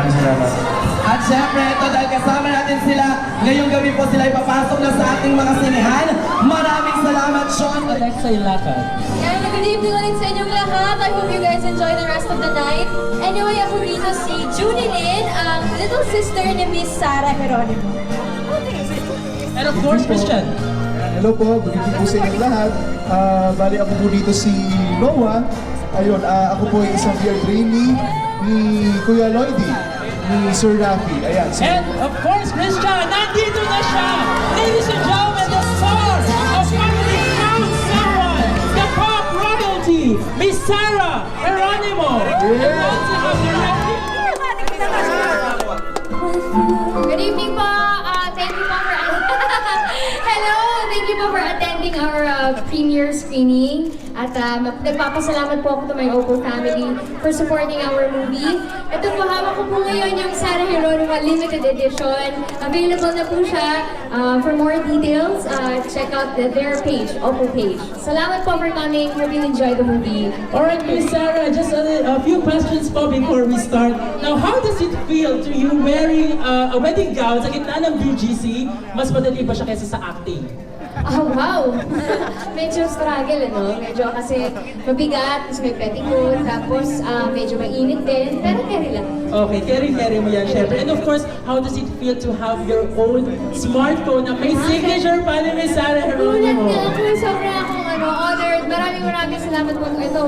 Maraming salamat. At syempre, ito dahil kasama natin sila, ngayong gabi po sila ipapasok na sa ating mga sinehan. Maraming salamat, Sean. Alexa Ilacad. And good evening ulit sa inyong lahat. I hope you guys enjoy the rest of the night. Anyway, ako dito si Junie Lynn, ang little sister ni Miss Sarah Geronimo. And of course, Christian. Hello po, good evening po sa inyong lahat. Bali ako po dito si Noah. Ayun, ako po ay isang year trainee ni Kuya Lloydie, ni Sir Rafi. Ayan. And of course, Christian, nandito na siya! Ladies and gentlemen, the star of Family Found Someone, the pop royalty, Miss Sarah Geronimo! Good evening po. Thank you po for hello. Thank you po for attending our premiere screening. At nagpapasalamat po ako to my Oppo family for supporting our movie. Ito po, hawak ko po ngayon yung Sarah Geronimo Limited Edition. Available na po siya. For more details, check out their page, Oppo page. Salamat po for coming. Hope you enjoy the movie. Alright, Miss Sarah, just a few questions po before we start. Now, how does it feel to you wearing a wedding gown sa gitna ng BGC? Mas madali ba siya kaysa sa acting? Oh, wow! Medyo struggle, ano? Medyo kasi mabigat, tapos may petticoat, tapos medyo mainit din, pero carry lang. Okay, carry mo yan, syempre. And of course, how does it feel to have your own smartphone na may signature pa ni Miss Sarah Gulat Geronimo? nga ako, sobrang akong honored. Maraming salamat po ito.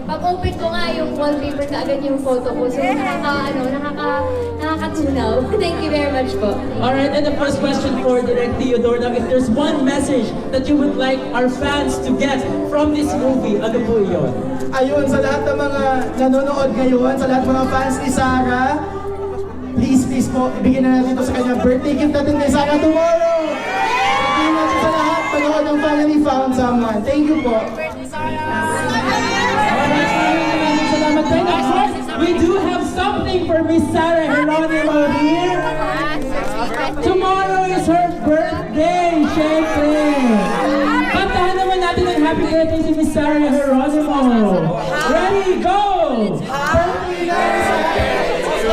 Pag-open ko nga yung wallpaper na agad yung photo ko. So nakakatunaw. Thank you very much po. Alright, and the first question for Direct Theodore, now, if there's one message that you would like our fans to get from this movie, ano po yun? Ayun, sa lahat ng mga nanonood ngayon, sa lahat ng mga fans ni Sarah, please po, ibigyan na natin ito sa kanyang birthday gift natin kay Sarah tomorrow! Ibigyan natin sa lahat, panood ng Family Found Someone. Thank you po. Maraming salamat din. Of course, we do have something for Miss Sarah Geronimo here. Tomorrow is her birthday, syempre. Kantahan naman natin ang happy birthday si Miss Sarah Geronimo. Ready, go! Happy birthday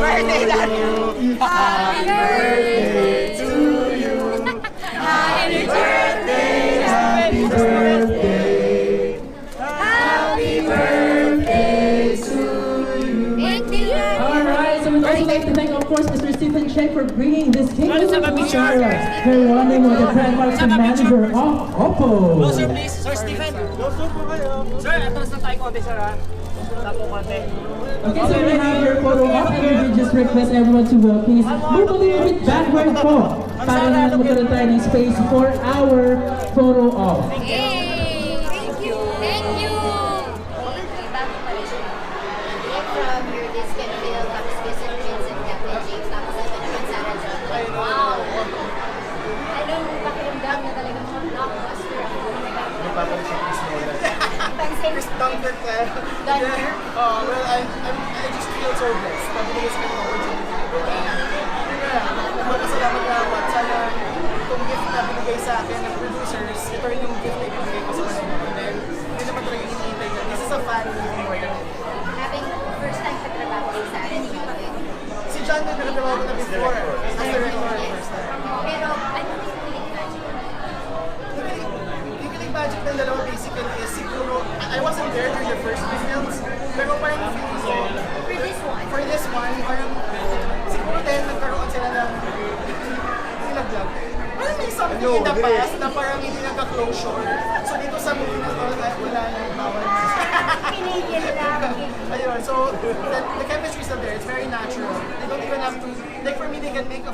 to you. Happy birthday, happy birthday. Happy birthday to you. Alright, so we'd also like to thank, of course, Mr. Stephen Che for bringing this cake to Miss Sarah Geronimo, the brand marketing manager of Oppo. Closer please, Sir Stephen. Closer po kayo. Sir, atras na tayo konti, sir, ha? Tapo konti. Okay, so we have your photo op and we will just request everyone to please move a little bit backward po para naman magkaroon tayo ng space for our photo op. Yay! Thank you! Thank you! From your disc and feel, tapos visit Vincent Captain James, tapos ito naman Sarah John. Wow! Anong pakiramdam na talagang mga blockbuster ang Nagpapalit siya Chris Nolan. Chris Dunkirk ka. Dunkirk? Well, I just feel so blessed. Nabigay sa kanyang opportunity. Magpapasalamat na ako at sana itong gift na binigay sa akin ng producers, ito rin yung gift na ibigay ko sa kanila. Dahil hindi naman talaga hinihintay niya. This is a family more than it. having first time katrabaho din sa akin. Si John na nagtrabaho ko na before. As a director, first time. Pero ano yung feeling magic? Yung kilig magic ng dalawa basically is siguro, I wasn't there during the first two films, pero parang feeling ko, For this one, parang siguro dahil nagkaroon sila ng nilaglag. Parang may something in the past na parang hindi nagka-closure. So dito sa movie na to, wala nang bawal. pinigil lang. Ayun, so the chemistry is still there. It's very natural. They don't even have to, like for me, they can make a